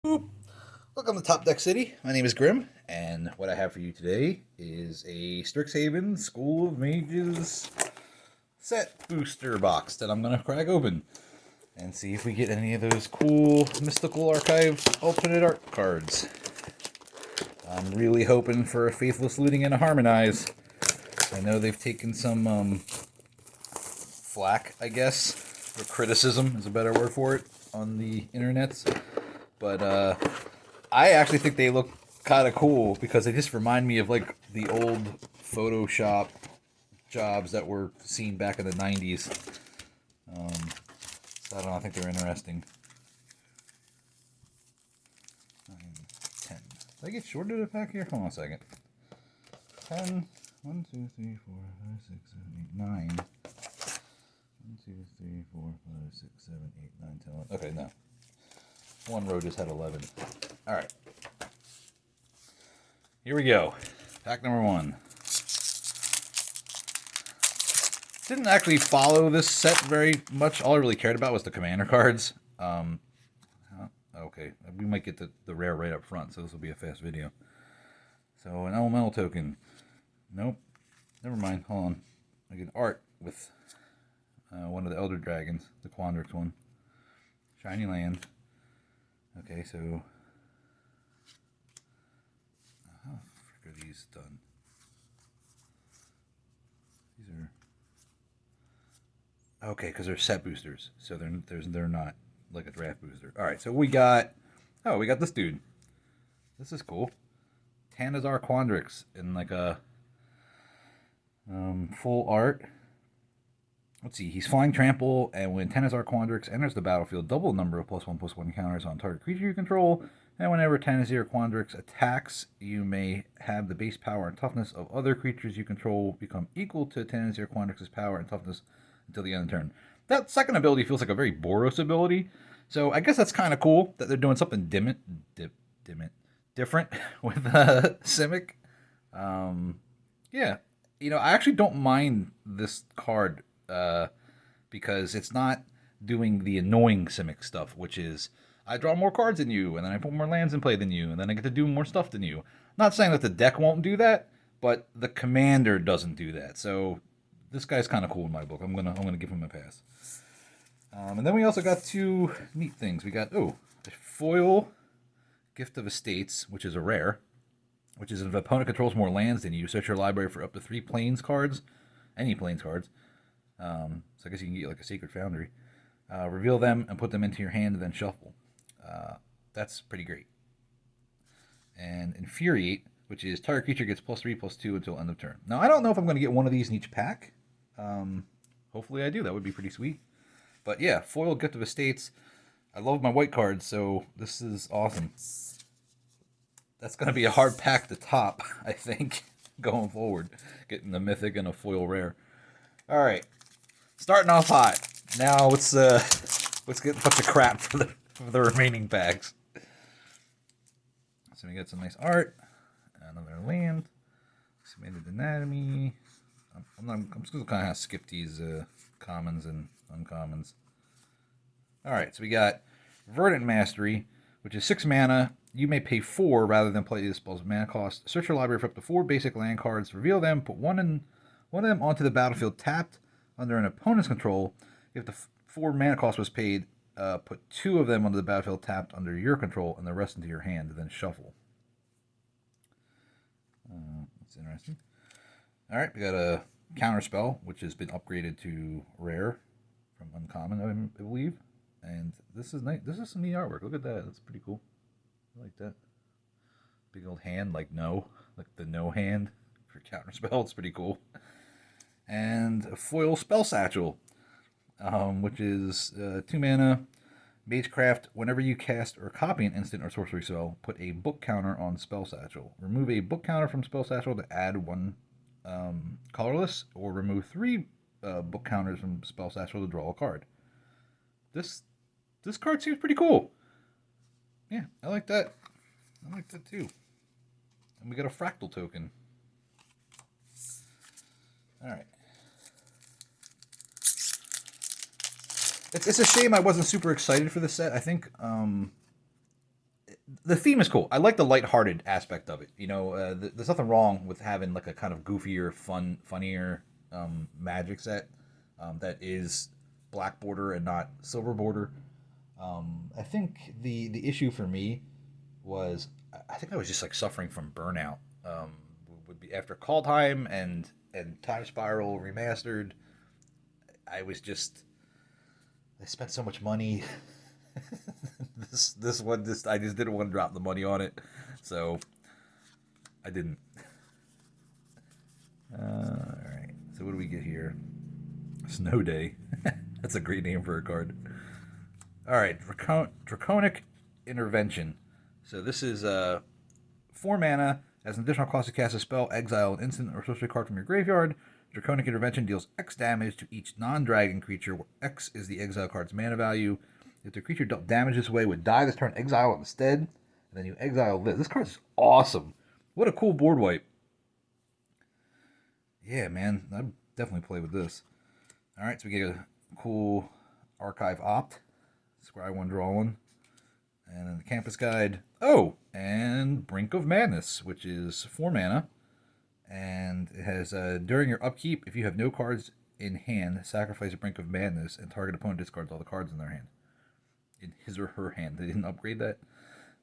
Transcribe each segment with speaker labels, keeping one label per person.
Speaker 1: Boop. Welcome to Top Deck City. My name is Grim, and what I have for you today is a Strixhaven School of Mages set booster box that I'm going to crack open and see if we get any of those cool Mystical Archive alternate art cards. I'm really hoping for a Faithless Looting and a Harmonize. I know they've taken some flack, I guess, or criticism is a better word for it, on the internets. But I actually think they look kind of cool because they just remind me of like the old Photoshop jobs that were seen back in the 90s. So I don't know, I think they're interesting. 9, 10. Did I get shorted a pack here? Hold on a second. 10. 1, 2, 3, 4, 5, 6, 7, 8, 9. 1, 2, 3, 4, 5, 6, 7, 8, 9, 10, 11. Okay, no. One row just had 11. Alright. Here we go. Pack number 1. Didn't actually follow this set very much. All I really cared about was the commander cards. Okay, we might get the rare right up front, so this will be a fast video. So, an elemental token. Nope. Never mind. Hold on. I get art with one of the Elder Dragons, the Quandrix one. Shiny Land. Okay, so how the frick are these done? These are okay because they're set boosters, so they're not like a draft booster. All right, so we got this dude. This is cool. Tanazar Quandrix in like a full art. Let's see, he's Flying Trample, and when Tanazar Quandrix enters the battlefield, double the number of +1/+1 counters on target creature you control, and whenever Tanazar Quandrix attacks, you may have the base power and toughness of other creatures you control become equal to Tanazar Quandrix's power and toughness until the end of the turn. That second ability feels like a very Boros ability, so I guess that's kind of cool that they're doing something different with Simic. Yeah, I actually don't mind this card because it's not doing the annoying Simic stuff, which is I draw more cards than you, and then I put more lands in play than you, and then I get to do more stuff than you. Not saying that the deck won't do that, but the commander doesn't do that. So this guy's kind of cool in my book. I'm gonna give him a pass. And then we also got two neat things. We got a foil Gift of Estates, which is a rare, which is if an opponent controls more lands than you, search your library for up to 3 plains cards, any plains cards. So I guess you can get like a Sacred Foundry. Reveal them and put them into your hand and then shuffle. That's pretty great. And Infuriate, which is target creature gets +3/+2 until end of turn. Now, I don't know if I'm going to get one of these in each pack. Hopefully I do. That would be pretty sweet. But yeah, foil Gift of Estates. I love my white cards, so this is awesome. That's going to be a hard pack to top, I think, going forward. Getting the Mythic and a foil rare. All right. Starting off hot. Now let's get a bunch of crap for the remaining packs. So we got some nice art, another land, expanded anatomy. I'm still kind of skip these commons and uncommons. All right, so we got Verdant Mastery, which is 6 mana. You may pay 4 rather than play this spell's mana cost. Search your library for up to 4 basic land cards. Reveal them. Put one of them onto the battlefield tapped under an opponent's control. If the 4 mana cost was paid, put 2 of them onto the battlefield tapped under your control and the rest into your hand, and then shuffle. That's interesting. All right, we got a counter spell, which has been upgraded to rare from uncommon, I believe. And this is nice. This is some neat artwork. Look at that. That's pretty cool. I like that. Big old hand, like the no hand for counter spell. It's pretty cool. And a foil Spell Satchel, which is 2 mana, Magecraft. Whenever you cast or copy an instant or sorcery spell, put a book counter on Spell Satchel. Remove a book counter from Spell Satchel to add 1 colorless, or remove 3 book counters from Spell Satchel to draw a card. This card seems pretty cool. Yeah, I like that. I like that too. And we got a fractal token. All right. It's a shame I wasn't super excited for this set. I think the theme is cool. I like the lighthearted aspect of it. You know, there's nothing wrong with having like a kind of goofier, funnier magic set that is black border and not silver border. I think the issue for me was I think I was just like suffering from burnout. Would be after Call Time and Time Spiral remastered. I was just I spent so much money. this one I just didn't want to drop the money on it, so I didn't. All right. So what do we get here? Snow Day. That's a great name for a card. All right, Draconic Intervention. So this is 4 mana. As an additional cost to cast a spell, exile an instant or sorcery card from your graveyard. Draconic Intervention deals X damage to each non-dragon creature, where X is the exile card's mana value. If the creature dealt damage this way, would die this turn, exile it instead, and then you exile this. This card is awesome. What a cool board wipe. Yeah, man, I'd definitely play with this. All right, so we get a cool Archive Opt. Scry one, draw one. And then the Campus Guide. Oh, and Brink of Madness, which is 4 mana. And it has, during your upkeep, if you have no cards in hand, sacrifice a Brink of Madness, and target opponent discards all the cards in their hand. In his or her hand. They didn't upgrade that?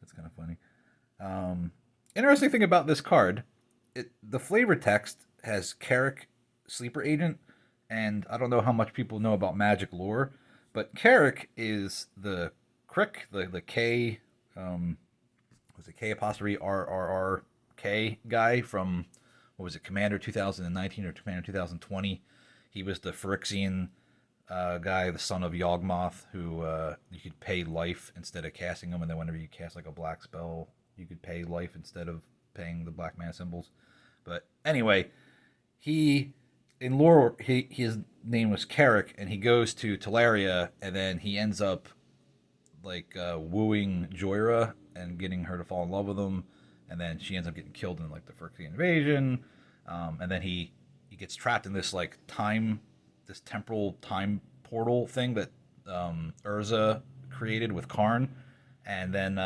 Speaker 1: That's kind of funny. Interesting thing about this card, the flavor text has Carrick, Sleeper Agent, and I don't know how much people know about Magic lore, but Carrick is the Crick, the K, was it K apostrophe RRRK guy from, what was it, Commander 2019 or Commander 2020. He was the Phyrexian guy, the son of Yawgmoth, who you could pay life instead of casting him, and then whenever you cast like a black spell, you could pay life instead of paying the black mana symbols. But anyway, in lore, his name was Carrick, and he goes to Teleria, and then he ends up like wooing Joyra and getting her to fall in love with him, and then she ends up getting killed in like the Phyrexian invasion, and then he gets trapped in this like this temporal time portal thing that Urza created with Karn, and then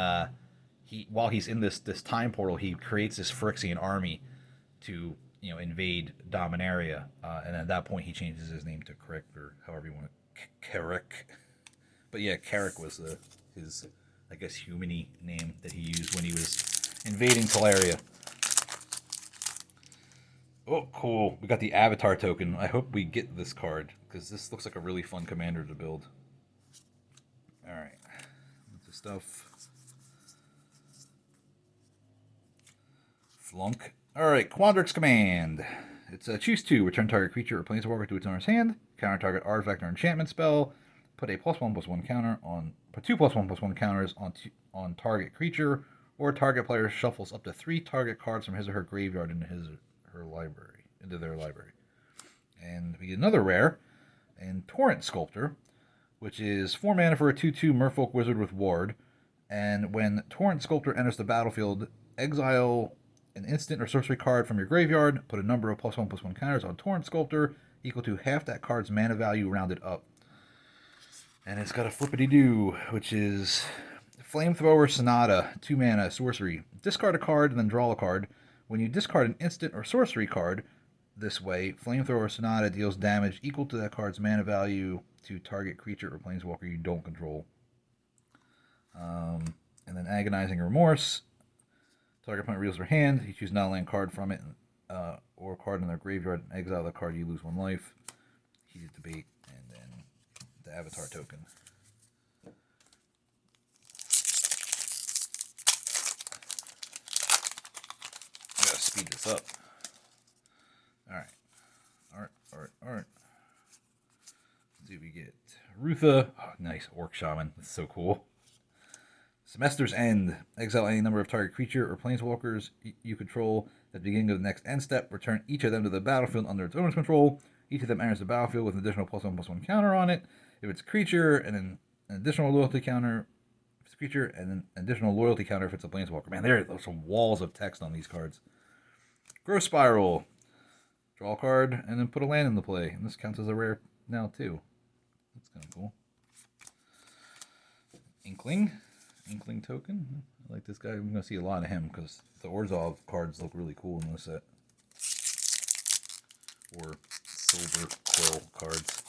Speaker 1: while he's in this time portal, he creates this Phyrexian army to invade Dominaria, and at that point he changes his name to Crick, or however you want it, Carrick. But yeah, Carrick was his, I guess, human-y name that he used when he was invading Teleria. Oh, cool. We got the Avatar token. I hope we get this card, because this looks like a really fun commander to build. Alright. That's the stuff. Flunk. Alright, Quandrix Command. It's a choose 2. Return target creature or planeswalker to its owner's hand. Counter target artifact or enchantment spell. Put a +1/+1 counter on. Put 2 +1/+1 counters on target creature, or target player shuffles up to 3 target cards from his or her graveyard into their library. And we get another rare, and Torrent Sculptor, which is 4 mana for a 2/2 Merfolk Wizard with Ward. And when Torrent Sculptor enters the battlefield, exile an instant or sorcery card from your graveyard. Put a number of +1/+1 counters on Torrent Sculptor equal to half that card's mana value rounded up. And it's got a flippity-doo, which is Flamethrower Sonata, 2 mana, sorcery. Discard a card and then draw a card. When you discard an instant or sorcery card this way, Flamethrower Sonata deals damage equal to that card's mana value to target creature or planeswalker you don't control. And then Agonizing Remorse. Target opponent reveals their hand. You choose non-land card from it, or a card in their graveyard, and exile the card, you lose 1 life. Heated Debate, and then the Avatar token. I gotta speed this up. Alright. Art. Let's see what we get. Rutha. Oh, nice. Orc Shaman. That's so cool. Semester's End. Exile any number of target creature or planeswalkers you control at the beginning of the next end step. Return each of them to the battlefield under its owner's control. Each of them enters the battlefield with an additional +1/+1 counter on it. If it's a creature, and then an additional loyalty counter if it's a creature, and then an additional loyalty counter if it's a planeswalker. Man, there are some walls of text on these cards. Growth Spiral. Draw a card, and then put a land into play. And this counts as a rare now, too. That's kind of cool. Inkling token. I like this guy. I'm going to see a lot of him because the Orzhov cards look really cool in this set. Or Silver Quill cards.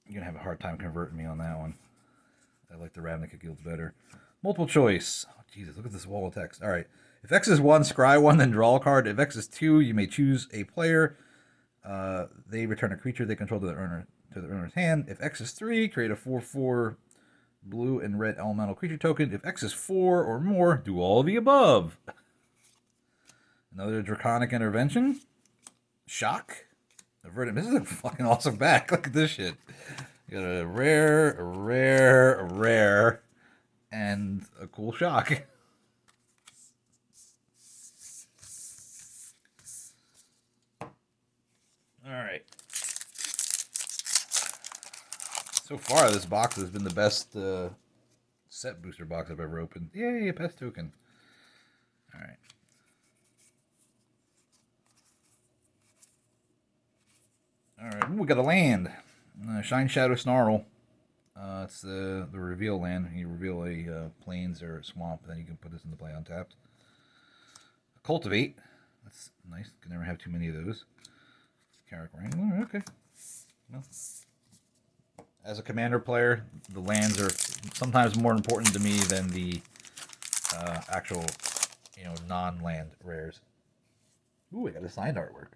Speaker 1: You're going to have a hard time converting me on that one. I like the Ravnica Guilds better. Multiple choice. Oh, Jesus, look at this wall of text. All right. If X is 1, scry 1, then draw a card. If X is 2, you may choose a player. They return a creature they control to the owner's hand. If X is 3, create a 4/4 blue and red elemental creature token. If X is 4 or more, do all the above. Another Draconic Intervention. Shock. A Verdant. This is a fucking awesome back. Look at this shit. You got a rare, and a cool shock. Alright. So far, this box has been the best set booster box I've ever opened. Yay, a pest token. Alright. Alright, we got a land. Shine Shadow Snarl. It's the reveal land. You reveal a plains or a swamp, then you can put this into play untapped. Cultivate. That's nice. Can never have too many of those. Carrick Wrangler. Okay. Well, as a commander player, the lands are sometimes more important to me than the actual, non-land rares. Ooh, I got a signed artwork.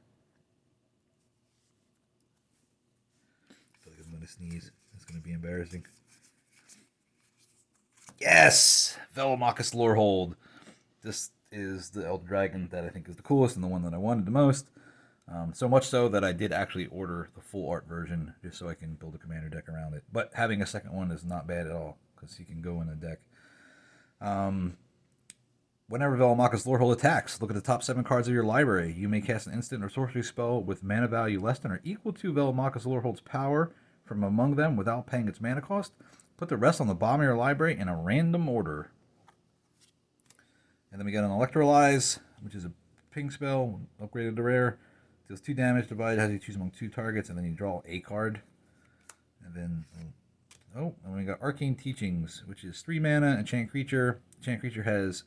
Speaker 1: I'm going to sneeze. It's going to be embarrassing. Yes! Velomachus Lorehold. This is the Elder Dragon that I think is the coolest and the one that I wanted the most. So much so that I did actually order the full art version just so I can build a commander deck around it. But having a second one is not bad at all because he can go in a deck. Whenever Velomachus Lorehold attacks, look at the top 7 cards of your library. You may cast an instant or sorcery spell with mana value less than or equal to Velomachus Lorehold's power from among them without paying its mana cost. Put the rest on the bottom of your library in a random order. And then we got an Electrolyze, which is a ping spell, upgraded to rare. Deals 2 damage, divided as you choose among 2 targets, and then you draw a card. And then, and we got Arcane Teachings, which is 3 mana, enchant creature. Enchant creature has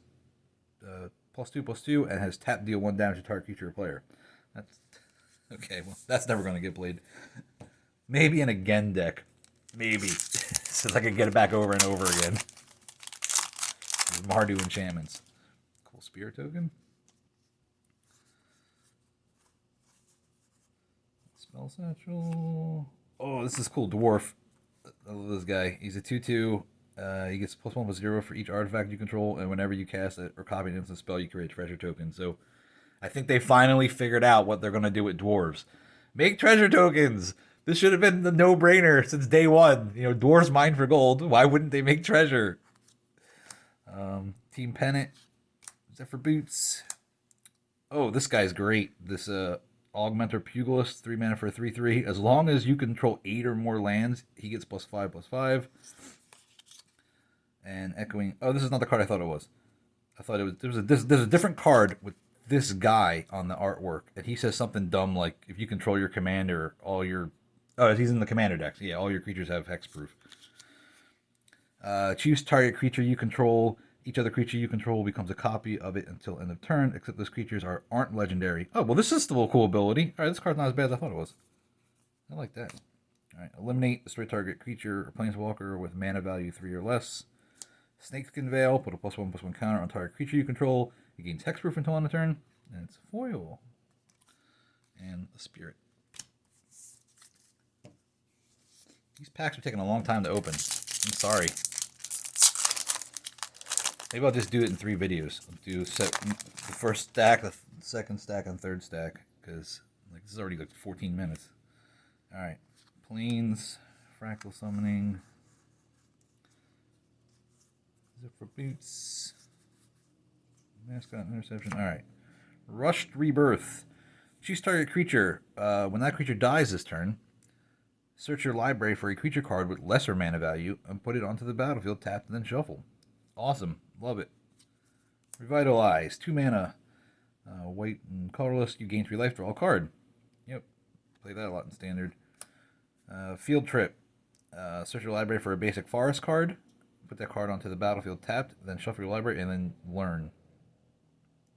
Speaker 1: +2/+2, and has tap, deal 1 damage to target creature or player. That's okay. Well, that's never going to get played. Maybe an again deck. Maybe. So I can get it back over and over again. Mardu enchantments. Cool spear token. Spell satchel. Oh, this is cool. Dwarf. I love this guy. He's a 2/2. He gets +1/+0 for each artifact you control, and whenever you cast it or copy an instant spell, you create a treasure token. So I think they finally figured out what they're going to do with dwarves. Make treasure tokens! This should have been the no-brainer since day one. Dwarves mine for gold. Why wouldn't they make treasure? Team Pennant. Zephyr Boots. Oh, this guy's great. This Augmenter Pugilist, 3 mana for a 3/3. As long as you control 8 or more lands, he gets +5/+5. And Echoing. Oh, this is not the card I thought it was. I thought it was. There's a different card with this guy on the artwork, and he says something dumb like, if you control your commander, all your... Oh, he's in the commander decks. Yeah, all your creatures have hexproof. Choose target creature you control. Each other creature you control becomes a copy of it until end of turn, except those creatures aren't legendary. Oh, well, this is still a cool ability. All right, this card's not as bad as I thought it was. I like that. All right, eliminate, destroy target creature or planeswalker with mana value 3 or less. Snakeskin Veil, put a +1/+1 counter on target creature you control. It gains hexproof until end of turn, and it's foil. And the Spirit. These packs are taking a long time to open. I'm sorry. Maybe I'll just do it in 3 videos. I'll do the first stack, the second stack, and third stack, because this is already 14 minutes. All right, Plains, Fractal Summoning, Zephyr Boots, Mascot Interception. All right, Rushed Rebirth. Choose target creature. When that creature dies this turn, search your library for a creature card with lesser mana value and put it onto the battlefield, tapped, and then shuffle. Awesome. Love it. Revitalize. 2 mana. White and colorless. You gain 3 life. Draw a card. Yep. Play that a lot in Standard. Field Trip. Search your library for a basic forest card. Put that card onto the battlefield tapped, then shuffle your library, and then learn.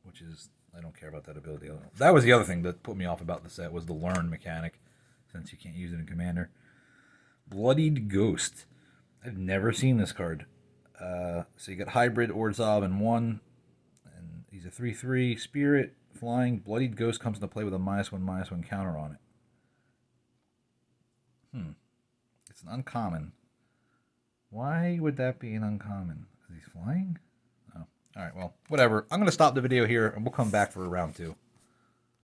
Speaker 1: Which is, I don't care about that ability. That was the other thing that put me off about the set, was the learn mechanic, since you can't use it in Commander. Bloodied Ghost. I've never seen this card. So you got Hybrid, Orzhov, and 1. And he's a 3/3 Spirit, flying. Bloodied Ghost comes into play with a -1/-1 counter on it. It's an uncommon. Why would that be an uncommon? Because he's flying? Oh, all right, well, whatever. I'm going to stop the video here, and we'll come back for round 2.